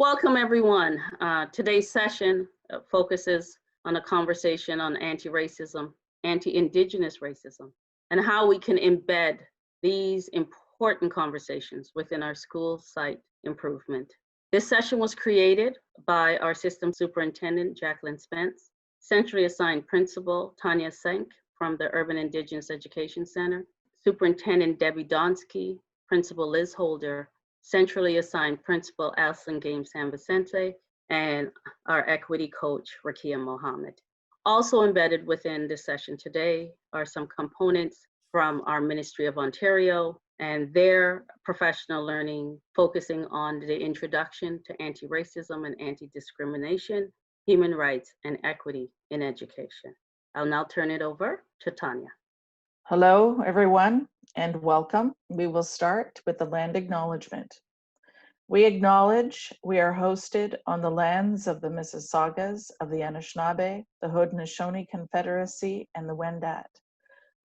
Welcome, everyone. Today's session focuses on a conversation on anti-racism, anti-Indigenous racism, and how we can embed these important conversations within our school site improvement. This session was created by our system superintendent, Jacqueline Spence, centrally assigned principal, Tanya Senk from the Urban Indigenous Education Center, Superintendent Debbie Donsky, Principal Liz Holder, centrally assigned principal Alison Game San Vicente, and our equity coach, Rakia Mohammed. Also embedded within this session today are some components from our Ministry of Ontario and their professional learning, focusing on the introduction to anti-racism and anti-discrimination, human rights, and equity in education. I'll now turn it over to Tanya. Hello, everyone, and welcome. We will start with the land acknowledgement. We acknowledge we are hosted on the lands of the Mississaugas of the Anishinaabe, the Haudenosaunee Confederacy, and the Wendat.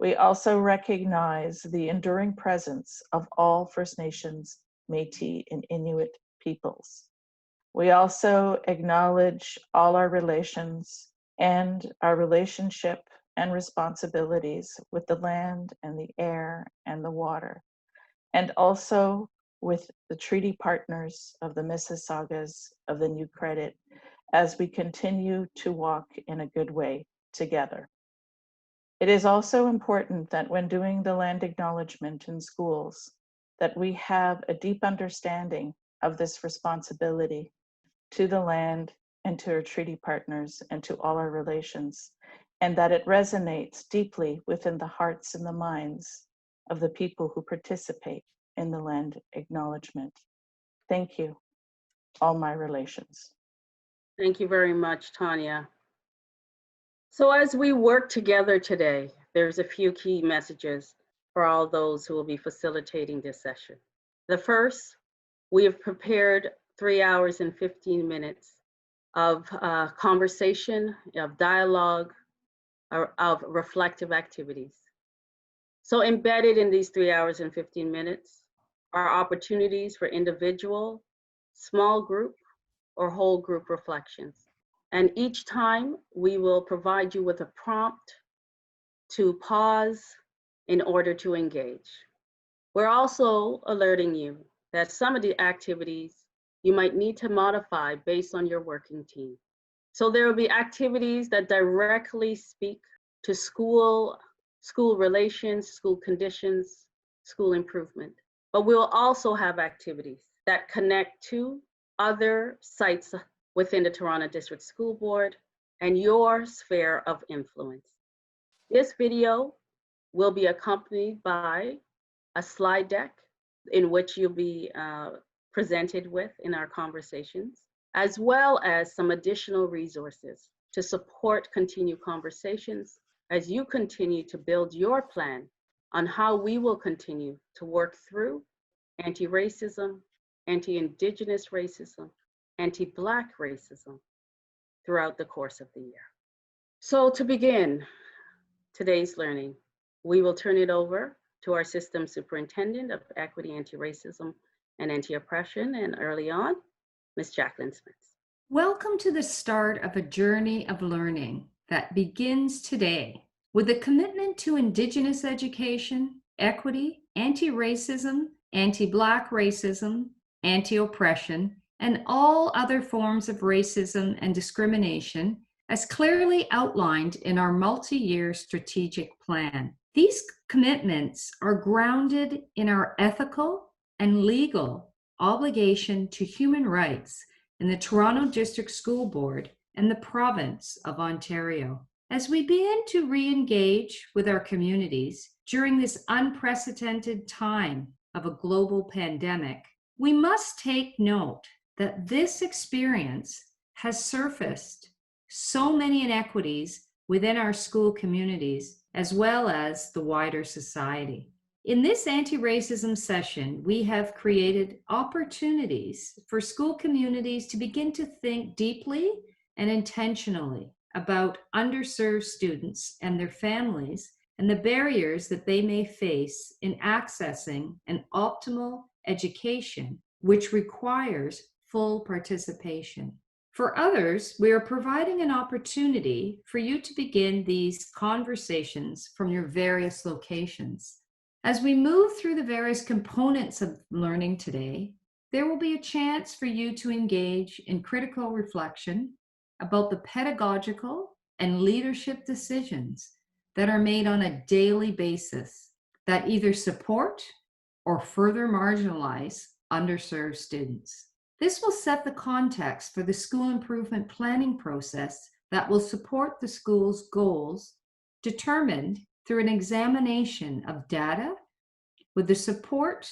We also recognize the enduring presence of all First Nations, Métis, and Inuit peoples. We also acknowledge all our relations and our relationship and responsibilities with the land and the air and the water, and also with the treaty partners of the Mississaugas of the New Credit as we continue to walk in a good way together. It is also important that when doing the land acknowledgement in schools, that we have a deep understanding of this responsibility to the land and to our treaty partners and to all our relations, and that it resonates deeply within the hearts and the minds of the people who participate in the land acknowledgement. Thank you, all my relations. Thank you very much, Tanya. So as we work together today, there's a few key messages for all those who will be facilitating this session. The first, we have prepared 3 hours and 15 minutes of conversation, of dialogue, of reflective activities. So embedded in these 3 hours and 15 minutes are opportunities for individual, small group, or whole group reflections. And each time we will provide you with a prompt to pause in order to engage. We're also alerting you that some of the activities you might need to modify based on your working team. So there will be activities that directly speak to school relations, school conditions, school improvement. But we'll also have activities that connect to other sites within the Toronto District School Board and your sphere of influence. This video will be accompanied by a slide deck in which you'll be presented with in our conversations, as well as some additional resources to support continued conversations as you continue to build your plan on how we will continue to work through anti-racism, anti-Indigenous racism, anti-Black racism throughout the course of the year. So to begin today's learning, we will turn it over to our system superintendent of equity, anti-racism, and anti-oppression, and early on, Ms. Jacqueline Spence. Welcome to the start of a journey of learning that begins today with a commitment to Indigenous education, equity, anti-racism, anti-Black racism, anti-oppression, and all other forms of racism and discrimination as clearly outlined in our multi-year strategic plan. These commitments are grounded in our ethical and legal obligation to human rights in the Toronto District School Board and the province of Ontario. As we begin to re-engage with our communities during this unprecedented time of a global pandemic, we must take note that this experience has surfaced so many inequities within our school communities as well as the wider society. In this anti-racism session, we have created opportunities for school communities to begin to think deeply and intentionally about underserved students and their families and the barriers that they may face in accessing an optimal education, which requires full participation. For others, we are providing an opportunity for you to begin these conversations from your various locations. As we move through the various components of learning today, there will be a chance for you to engage in critical reflection about the pedagogical and leadership decisions that are made on a daily basis that either support or further marginalize underserved students. This will set the context for the school improvement planning process that will support the school's goals, determined through an examination of data with the support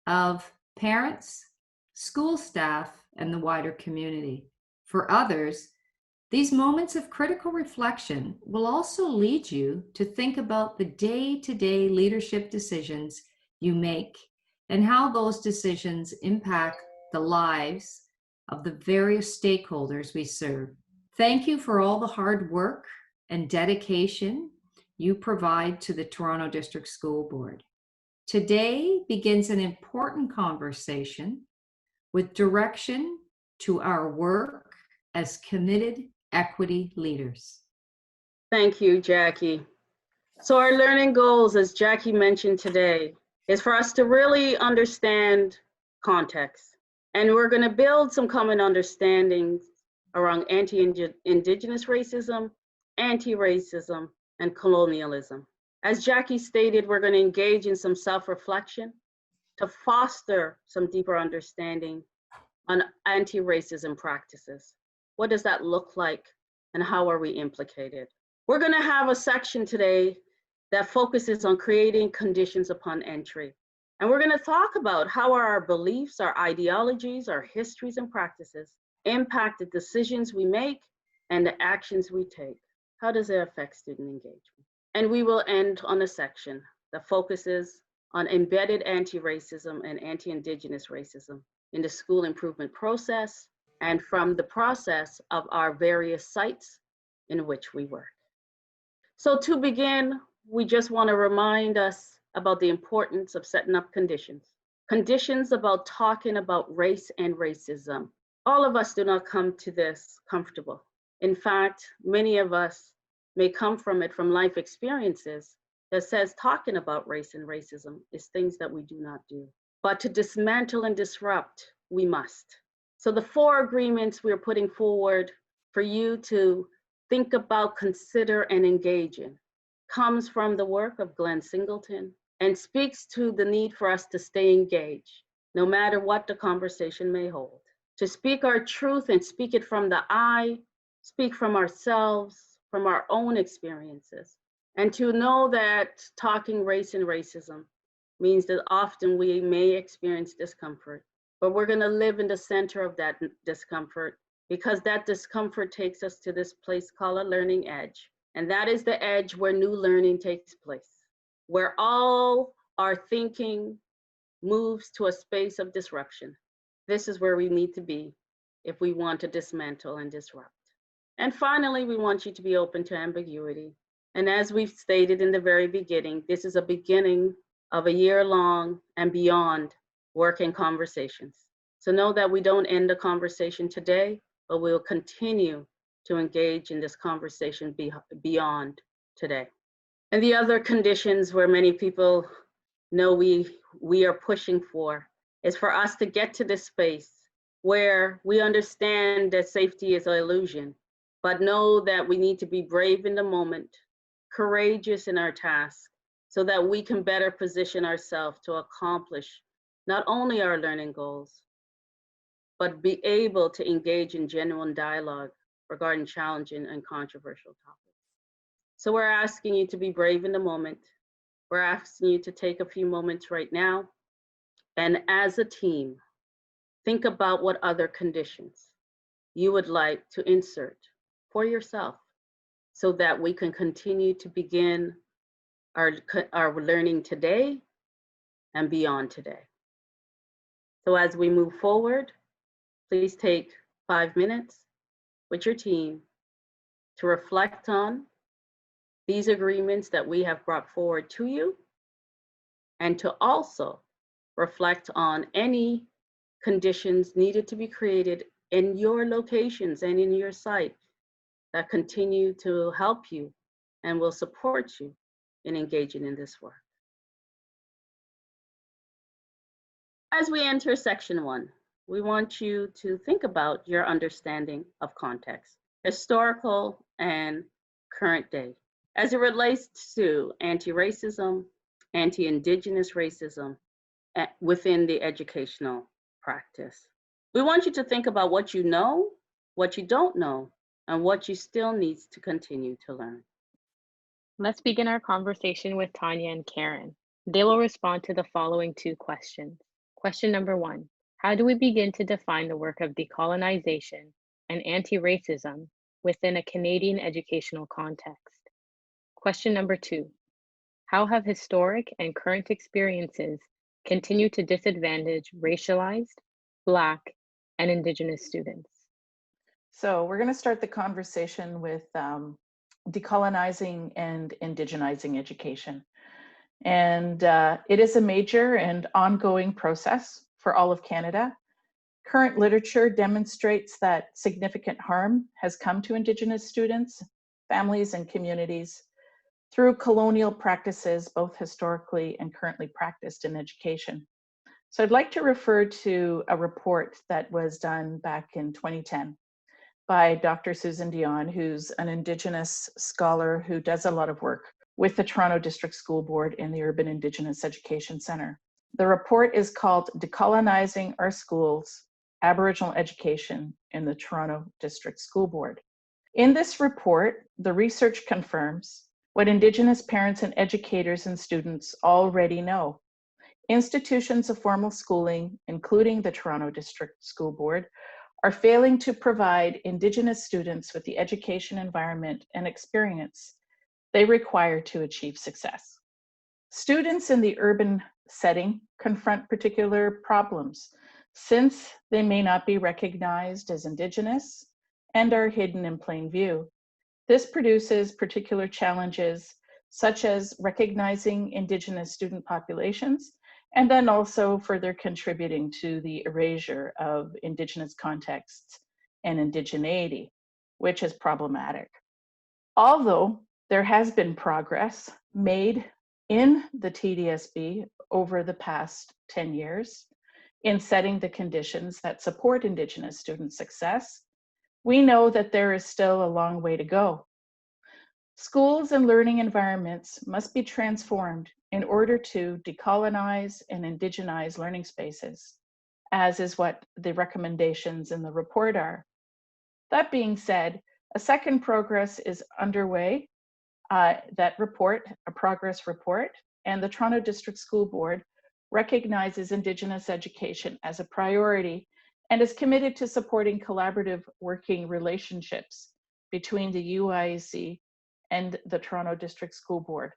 of parents, school staff, and the wider community. For others, these moments of critical reflection will also lead you to think about the day-to-day leadership decisions you make and how those decisions impact the lives of the various stakeholders we serve. Thank you for all the hard work and dedication you provide to the Toronto District School Board. Today begins an important conversation with direction to our work as committed equity leaders. Thank you, Jackie. So our learning goals, as Jackie mentioned today, is for us to really understand context. And we're going to build some common understandings around anti-Indigenous racism, anti-racism, and colonialism. As Jackie stated, we're going to engage in some self-reflection to foster some deeper understanding on anti-racism practices. What does that look like and how are we implicated? We're going to have a section today that focuses on creating conditions upon entry. And we're going to talk about how our beliefs, our ideologies, our histories and practices impact the decisions we make and the actions we take. How does it affect student engagement? And we will end on a section that focuses on embedded anti-racism and anti-Indigenous racism in the school improvement process and from the process of our various sites in which we work. So to begin, we just want to remind us about the importance of setting up conditions about talking about race and racism. All of us do not come to this comfortable. In fact, many of us may come from it from life experiences that says talking about race and racism is things that we do not do. But to dismantle and disrupt, we must. So the 4 agreements we're putting forward for you to think about, consider, and engage in comes from the work of Glenn Singleton and speaks to the need for us to stay engaged, no matter what the conversation may hold. To speak our truth and speak it from the I, speak from ourselves, from our own experiences, and to know that talking race and racism means that often we may experience discomfort, but we're going to live in the center of that discomfort because that discomfort takes us to this place called a learning edge. And that is the edge where new learning takes place, where all our thinking moves to a space of disruption. This is where we need to be if we want to dismantle and disrupt. And finally, we want you to be open to ambiguity. And as we've stated in the very beginning, this is a beginning of a year-long and beyond work and conversations. So know that we don't end the conversation today, but we'll continue to engage in this conversation beyond today. And the other conditions where many people know we are pushing for is for us to get to this space where we understand that safety is an illusion, but know that we need to be brave in the moment, courageous in our task, so that we can better position ourselves to accomplish not only our learning goals, but be able to engage in genuine dialogue regarding challenging and controversial topics. So we're asking you to be brave in the moment. We're asking you to take a few moments right now, and as a team, think about what other conditions you would like to insert for yourself so that we can continue to begin our learning today and beyond today. So as we move forward, please take 5 minutes with your team to reflect on these agreements that we have brought forward to you, and to also reflect on any conditions needed to be created in your locations and in your site that continue to help you and will support you in engaging in this work. As we enter section 1, we want you to think about your understanding of context, historical and current day, as it relates to anti-racism, anti-Indigenous racism within the educational practice. We want you to think about what you know, what you don't know, and what you still need to continue to learn. Let's begin our conversation with Tanya and Karen. They will respond to the following 2 questions. Question number 1, how do we begin to define the work of decolonization and anti-racism within a Canadian educational context? Question number 2, how have historic and current experiences continued to disadvantage racialized, Black, and Indigenous students? So we're going to start the conversation with decolonizing and indigenizing education. And it is a major and ongoing process for all of Canada. Current literature demonstrates that significant harm has come to Indigenous students, families, and communities through colonial practices, both historically and currently practiced in education. So I'd like to refer to a report that was done back in 2010 by Dr. Susan Dion, who's an Indigenous scholar who does a lot of work with the Toronto District School Board and the Urban Indigenous Education Centre. The report is called Decolonizing Our Schools, Aboriginal Education in the Toronto District School Board. In this report, the research confirms what Indigenous parents and educators and students already know. Institutions of formal schooling, including the Toronto District School Board, are failing to provide Indigenous students with the education environment and experience they require to achieve success. Students in the urban setting confront particular problems since they may not be recognized as Indigenous and are hidden in plain view. This produces particular challenges such as recognizing Indigenous student populations and then also further contributing to the erasure of Indigenous contexts and indigeneity, which is problematic. Although there has been progress made in the TDSB over the past 10 years in setting the conditions that support Indigenous student success, we know that there is still a long way to go. Schools and learning environments must be transformed in order to decolonize and indigenize learning spaces, as is what the recommendations in the report are. That being said, a second progress is underway. That report, a progress report, and the Toronto District School Board recognizes Indigenous education as a priority and is committed to supporting collaborative working relationships between the UIAC and the Toronto District School Board,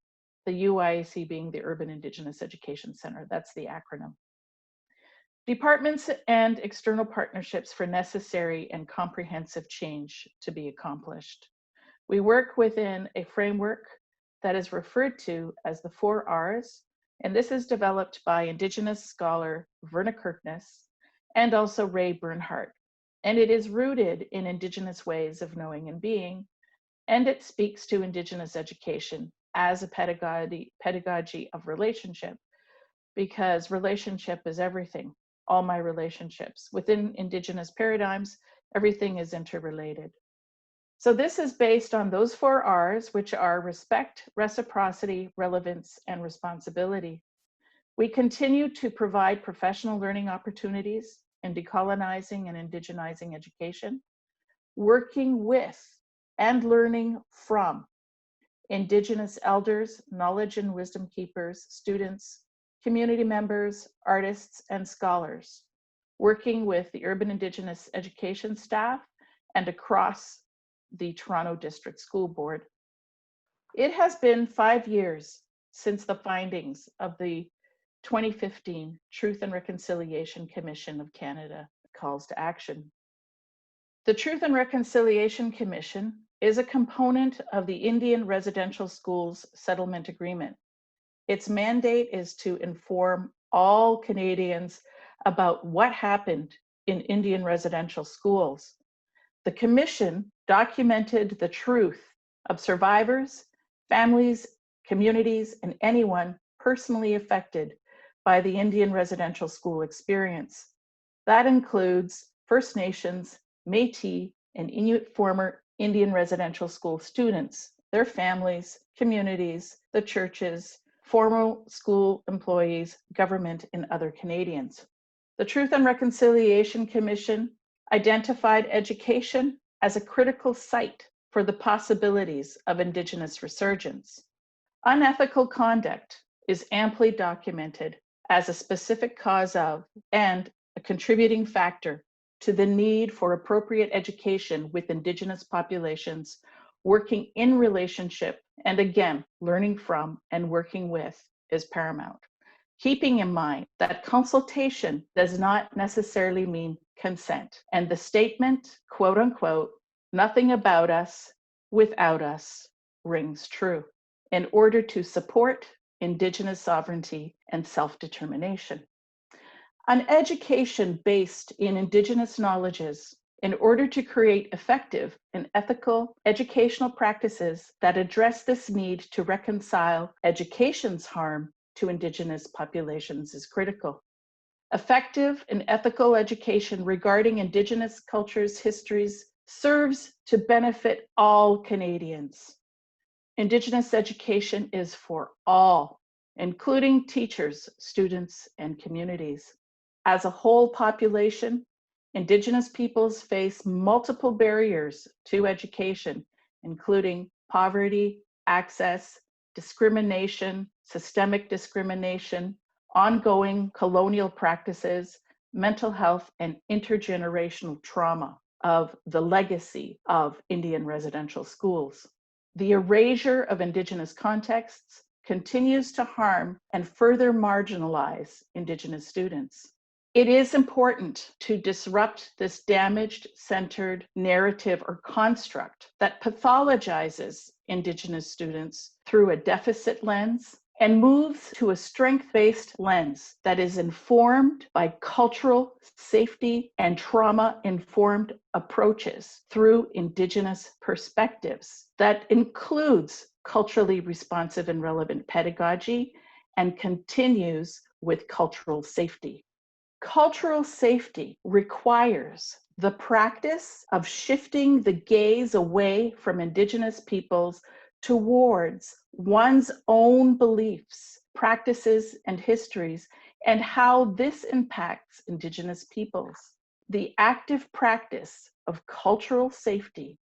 the UIAC being the Urban Indigenous Education Centre. That's the acronym. Departments and external partnerships for necessary and comprehensive change to be accomplished. We work within a framework that is referred to as the 4 R's, and this is developed by Indigenous scholar Verna Kirkness and also Ray Bernhardt. And it is rooted in Indigenous ways of knowing and being, and it speaks to Indigenous education as a pedagogy of relationship, because relationship is everything, all my relationships. Within Indigenous paradigms, everything is interrelated. So this is based on those 4 R's, which are respect, reciprocity, relevance, and responsibility. We continue to provide professional learning opportunities in decolonizing and indigenizing education, working with and learning from Indigenous elders, knowledge and wisdom keepers, students, community members, artists, and scholars, working with the Urban Indigenous Education staff and across the Toronto District School Board. It has been 5 years since the findings of the 2015 Truth and Reconciliation Commission of Canada calls to action. The Truth and Reconciliation Commission is a component of the Indian Residential Schools Settlement Agreement. Its mandate is to inform all Canadians about what happened in Indian residential schools. The Commission documented the truth of survivors, families, communities, and anyone personally affected by the Indian residential school experience. That includes First Nations, Métis, and Inuit former Indian residential school students, their families, communities, the churches, former school employees, government, and other Canadians. The Truth and Reconciliation Commission identified education as a critical site for the possibilities of Indigenous resurgence. Unethical conduct is amply documented as a specific cause of and a contributing factor to the need for appropriate education with Indigenous populations, working in relationship, and again, learning from and working with is paramount. Keeping in mind that consultation does not necessarily mean consent, and the statement, quote unquote, "nothing about us without us," rings true in order to support Indigenous sovereignty and self-determination. An education based in Indigenous knowledges in order to create effective and ethical educational practices that address this need to reconcile education's harm to Indigenous populations is critical. Effective and ethical education regarding Indigenous cultures, histories, serves to benefit all Canadians. Indigenous education is for all, including teachers, students, and communities. As a whole population, Indigenous peoples face multiple barriers to education, including poverty, access, discrimination, systemic discrimination, ongoing colonial practices, mental health, and intergenerational trauma of the legacy of Indian residential schools. The erasure of Indigenous contexts continues to harm and further marginalize Indigenous students. It is important to disrupt this damaged-centered narrative or construct that pathologizes Indigenous students through a deficit lens and moves to a strength-based lens that is informed by cultural safety and trauma-informed approaches through Indigenous perspectives that includes culturally responsive and relevant pedagogy and continues with cultural safety. Cultural safety requires the practice of shifting the gaze away from Indigenous peoples towards one's own beliefs, practices, and histories, and how this impacts Indigenous peoples. The active practice of cultural safety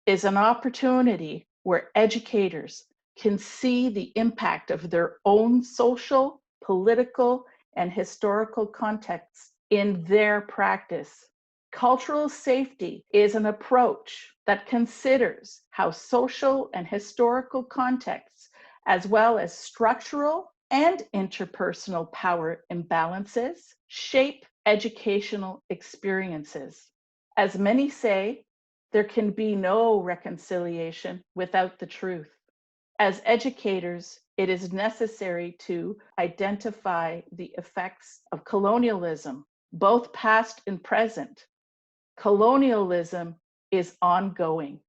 is an opportunity where educators can see the impact of their own social, political, and historical contexts in their practice. Cultural safety is an approach that considers how social and historical contexts, as well as structural and interpersonal power imbalances, shape educational experiences. As many say, there can be no reconciliation without the truth. As educators, it is necessary to identify the effects of colonialism, both past and present. Colonialism is ongoing,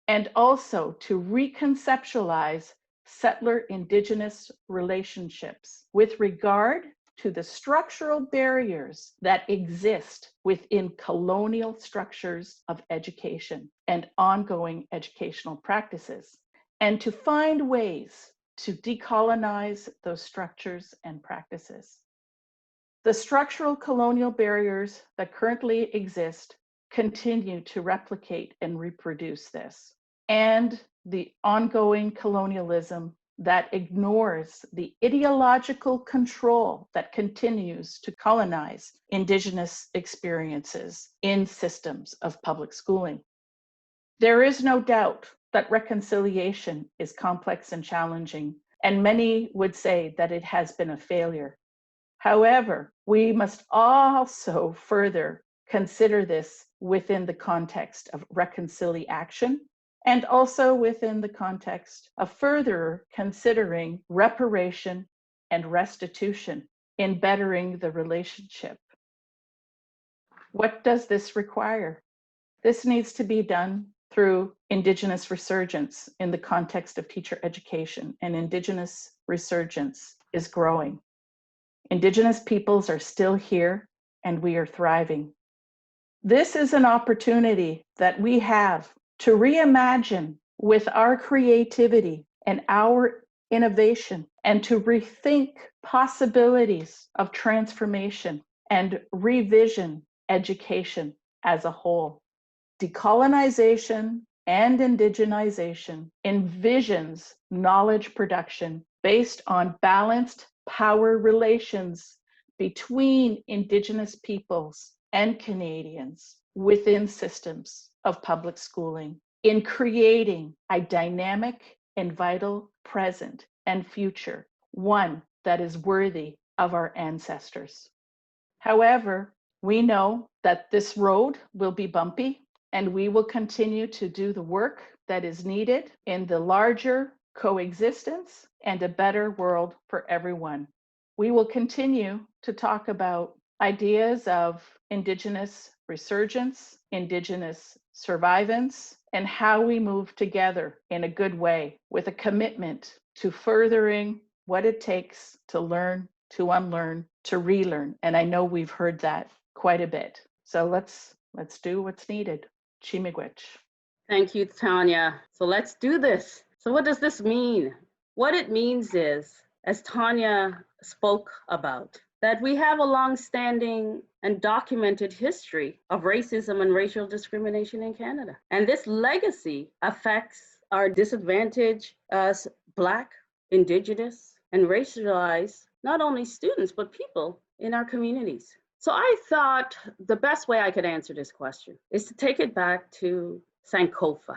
and also to reconceptualize settler-Indigenous relationships with regard to the structural barriers that exist within colonial structures of education and ongoing educational practices, and to find ways to decolonize those structures and practices. The structural colonial barriers that currently exist continue to replicate and reproduce this, and the ongoing colonialism that ignores the ideological control that continues to colonize Indigenous experiences in systems of public schooling. There is no doubt that reconciliation is complex and challenging, and many would say that it has been a failure. However, we must also further consider this within the context of reconciliation and also within the context of further considering reparation and restitution in bettering the relationship What does this require? This needs to be done through Indigenous resurgence in the context of teacher education, and Indigenous resurgence is growing. Indigenous peoples are still here and we are thriving. This is an opportunity that we have to reimagine with our creativity and our innovation and to rethink possibilities of transformation and revision education as a whole. Decolonization and indigenization envisions knowledge production based on balanced power relations between Indigenous peoples and Canadians within systems of public schooling, in creating a dynamic and vital present and future, one that is worthy of our ancestors. However, we know that this road will be bumpy, and we will continue to do the work that is needed in the larger coexistence and a better world for everyone. We will continue to talk about ideas of Indigenous resurgence, Indigenous survivance, and how we move together in a good way with a commitment to furthering what it takes to learn, to unlearn, to relearn. And I know we've heard that quite a bit. So let's do what's needed. Chi-miigwech. Thank you, Tanya. So let's do this. So what does this mean? What it means is, as Tanya spoke about, that we have a long-standing and documented history of racism and racial discrimination in Canada. And this legacy affects our disadvantaged Black, Indigenous, and racialized not only students, but people in our communities. So I thought the best way I could answer this question is to take it back to Sankofa.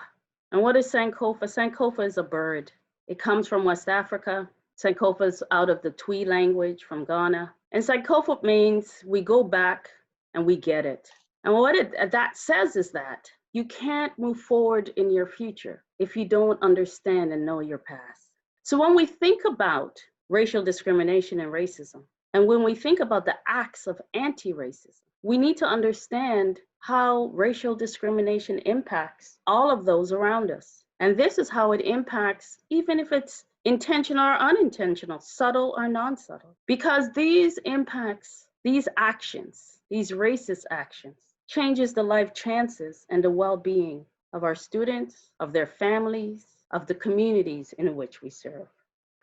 And what is Sankofa? Sankofa is a bird. It comes from West Africa. Sankofa is out of the Twi language from Ghana. And Sankofa means we go back and we get it. And what that says is that you can't move forward in your future if you don't understand and know your past. So when we think about racial discrimination and racism, and when we think about the acts of anti-racism, we need to understand how racial discrimination impacts all of those around us. And this is how it impacts, even if it's intentional or unintentional, subtle or non-subtle. Because these impacts, these actions, these racist actions, changes the life chances and the well-being of our students, of their families, of the communities in which we serve.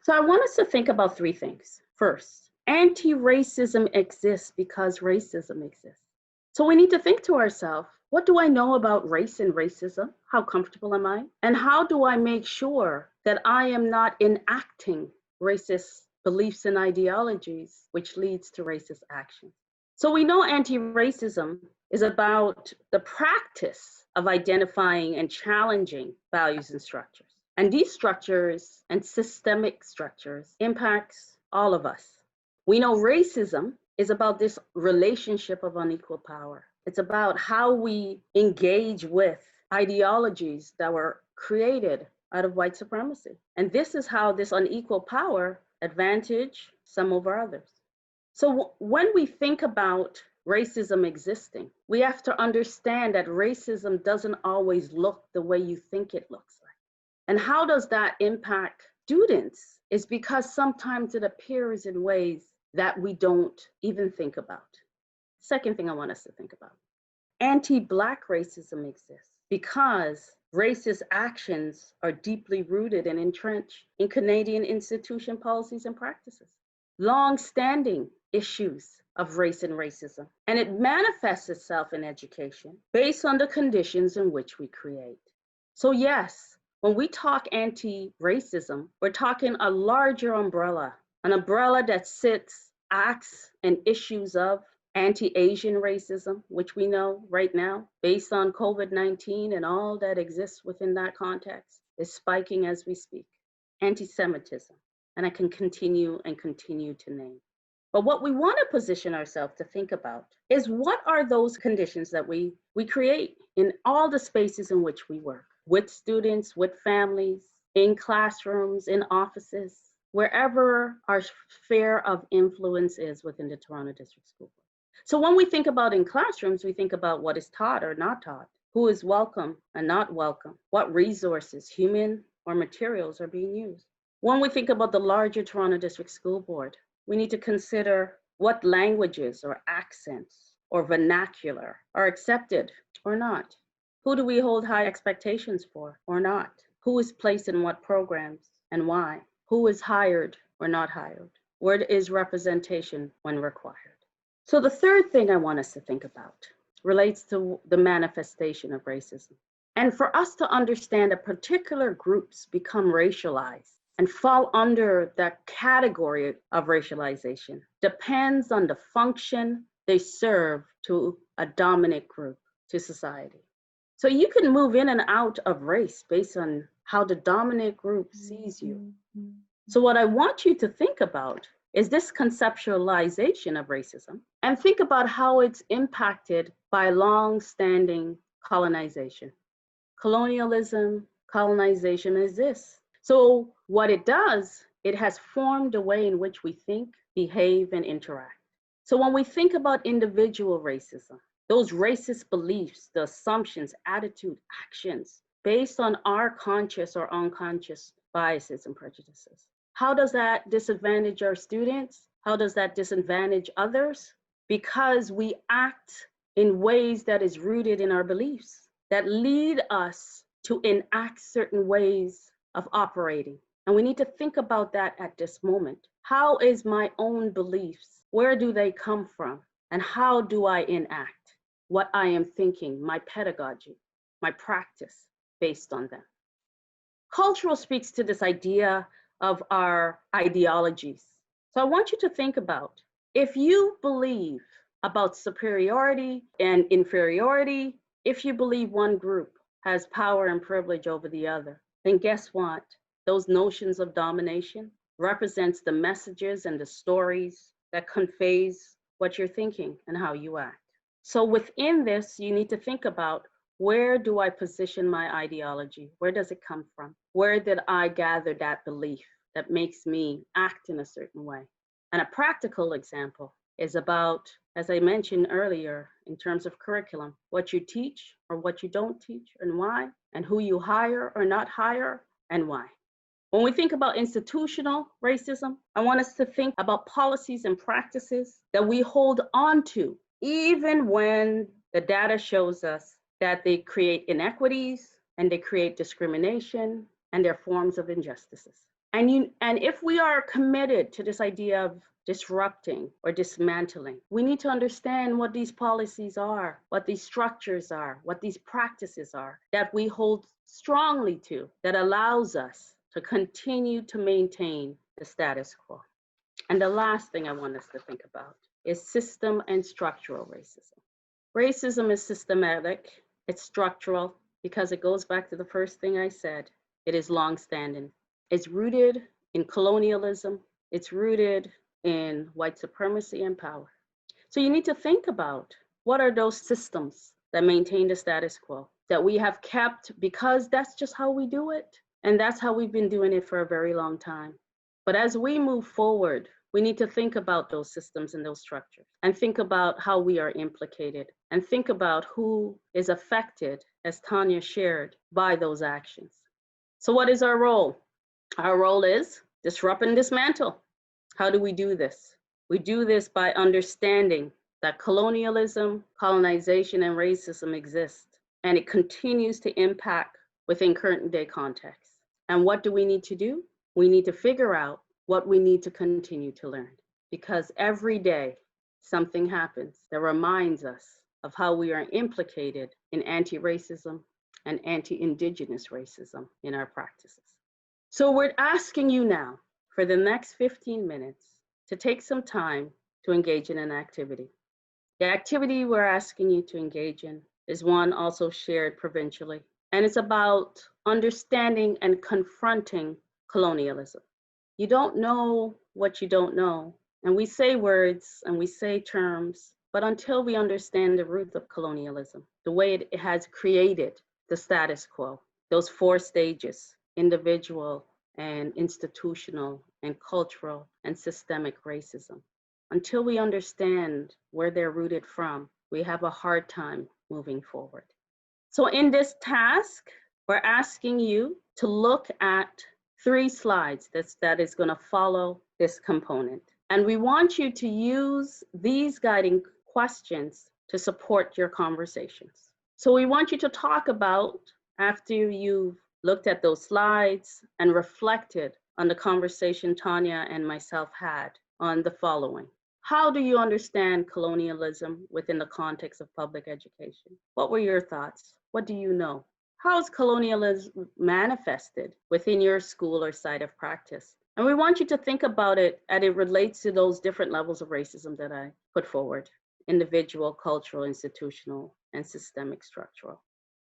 So I want us to think about three things. First, anti-racism exists because racism exists. So we need to think to ourselves, what do I know about race and racism? How comfortable am I? And how do I make sure that I am not enacting racist beliefs and ideologies, which leads to racist actions? So we know anti-racism is about the practice of identifying and challenging values and structures. And these structures and systemic structures impacts all of us. We know racism is about this relationship of unequal power. It's about how we engage with ideologies that were created out of white supremacy. And this is how this unequal power advantage some over others. So when we think about racism existing, we have to understand that racism doesn't always look the way you think it looks like. And how does that impact students? Is because sometimes it appears in ways that we don't even think about. Second thing I want us to think about, anti-Black racism exists because racist actions are deeply rooted and entrenched in Canadian institution policies and practices. Long-standing issues of race and racism, and it manifests itself in education based on the conditions in which we create. So yes, when we talk anti-racism, we're talking a larger umbrella, an umbrella that sits acts and issues of anti-Asian racism, which we know right now, based on COVID-19 and all that exists within that context, is spiking as we speak. Anti-Semitism, and I can continue and continue to name. But what we want to position ourselves to think about is what are those conditions that we create in all the spaces in which we work, with students, with families, in classrooms, in offices, wherever our sphere of influence is within the Toronto District School Board. So when we think about in classrooms, we think about what is taught or not taught, who is welcome and not welcome, what resources, human or materials, are being used. When we think about the larger Toronto District School Board, we need to consider what languages or accents or vernacular are accepted or not. Who do we hold high expectations for or not? Who is placed in what programs and why? Who is hired or not hired? Where is representation when required? So the third thing I want us to think about relates to the manifestation of racism. And for us to understand that particular groups become racialized and fall under that category of racialization depends on the function they serve to a dominant group, to society. So you can move in and out of race based on how the dominant group sees you. So what I want you to think about is this conceptualization of racism, and think about how it's impacted by long-standing colonization. Colonialism, colonization is this. So what it does, it has formed the way in which we think, behave, and interact. So when we think about individual racism, those racist beliefs, the assumptions, attitude, actions, based on our conscious or unconscious biases and prejudices. How does that disadvantage our students? How does that disadvantage others? Because we act in ways that is rooted in our beliefs that lead us to enact certain ways of operating. And we need to think about that at this moment. How is my own beliefs? Where do they come from? And how do I enact what I am thinking, my pedagogy, my practice based on them? Cultural speaks to this idea of our ideologies. So I want you to think about, if you believe about superiority and inferiority, if you believe one group has power and privilege over the other, then guess what? Those notions of domination represents the messages and the stories that conveys what you're thinking and how you act. So within this, you need to think about, where do I position my ideology? Where does it come from? Where did I gather that belief that makes me act in a certain way? And a practical example is about, as I mentioned earlier, in terms of curriculum, what you teach or what you don't teach and why, and who you hire or not hire and why. When we think about institutional racism, I want us to think about policies and practices that we hold on to, even when the data shows us that they create inequities and they create discrimination and they're forms of injustices. And if we are committed to this idea of disrupting or dismantling, we need to understand what these policies are, what these structures are, what these practices are that we hold strongly to, that allows us to continue to maintain the status quo. And the last thing I want us to think about is system and structural racism. Racism is systematic, it's structural, because it goes back to the first thing I said. It is long-standing. It's rooted in colonialism. It's rooted in white supremacy and power. So you need to think about, what are those systems that maintain the status quo that we have kept because that's just how we do it. And that's how we've been doing it for a very long time. But as we move forward, we need to think about those systems and those structures and think about how we are implicated and think about who is affected, as Tanya shared, by those actions. So what is our role? Our role is disrupt and dismantle. How do we do this? We do this by understanding that colonialism, colonization, and racism exist, and it continues to impact within current day context. And what do we need to do? We need to figure out what we need to continue to learn, because every day something happens that reminds us of how we are implicated in anti-racism and anti-Indigenous racism in our practices. So we're asking you now for the next 15 minutes to take some time to engage in an activity. The activity we're asking you to engage in is one also shared provincially, and it's about understanding and confronting colonialism. You don't know what you don't know, and we say words and we say terms, but until we understand the root of colonialism, the way it has created the status quo, those 4 stages, individual and institutional and cultural and systemic racism, until we understand where they're rooted from, we have a hard time moving forward. So in this task, we're asking you to look at 3 slides that is going to follow this component. And we want you to use these guiding questions to support your conversations. So we want you to talk about, after you've looked at those slides and reflected on the conversation Tanya and myself had, on the following. How do you understand colonialism within the context of public education? What were your thoughts? What do you know? How is colonialism manifested within your school or site of practice? And we want you to think about it as it relates to those different levels of racism that I put forward: individual, cultural, institutional, and systemic structural.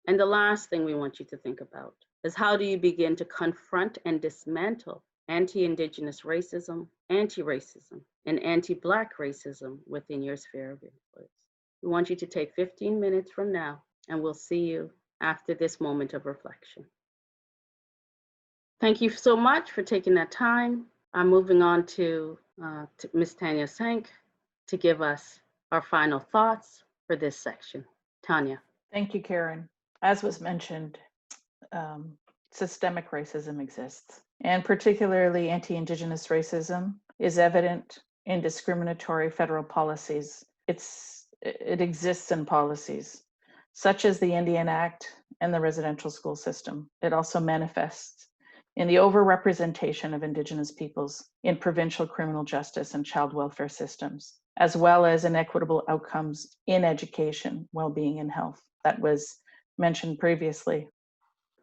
And the last thing we want you to think about is, how do you begin to confront and dismantle anti-Indigenous racism, anti-racism, and anti-Black racism within your sphere of influence? We want you to take 15 minutes from now, and we'll see you after this moment of reflection. Thank you so much for taking that time. I'm moving on to Ms. Tanya Sank to give us our final thoughts for this section. Tanya. Thank you, Karen. As was mentioned, systemic racism exists, and particularly anti-Indigenous racism is evident in discriminatory federal policies. It exists in policies such as the Indian Act and the residential school system. It also manifests in the overrepresentation of Indigenous peoples in provincial criminal justice and child welfare systems, as well as inequitable outcomes in education, well-being, and health. That was mentioned previously.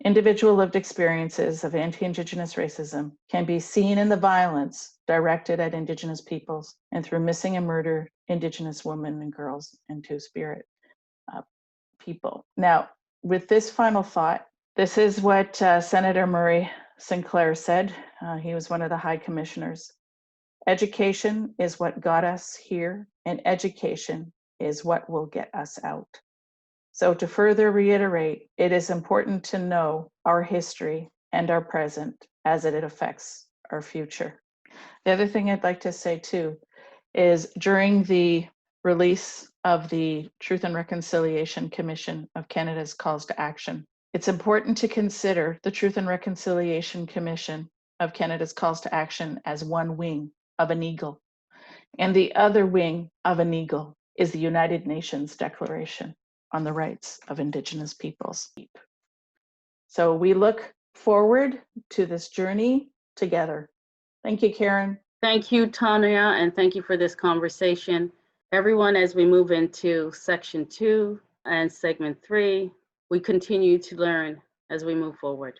Individual lived experiences of anti-Indigenous racism can be seen in the violence directed at Indigenous peoples and through missing and murdered Indigenous women and girls and Two-Spirit people. Now, with this final thought, this is what Senator Murray Sinclair said. He was one of the high commissioners. Education is what got us here, and education is what will get us out. So to further reiterate, it is important to know our history and our present as it affects our future. The other thing I'd like to say too is, during the release of the Truth and Reconciliation Commission of Canada's calls to action, it's important to consider the Truth and Reconciliation Commission of Canada's calls to action as one wing of an eagle. And the other wing of an eagle is the United Nations Declaration on the Rights of Indigenous Peoples. So we look forward to this journey together. Thank you, Karen. Thank you, Tanya, and thank you for this conversation. Everyone, as we move into section 2 and segment 3, we continue to learn as we move forward.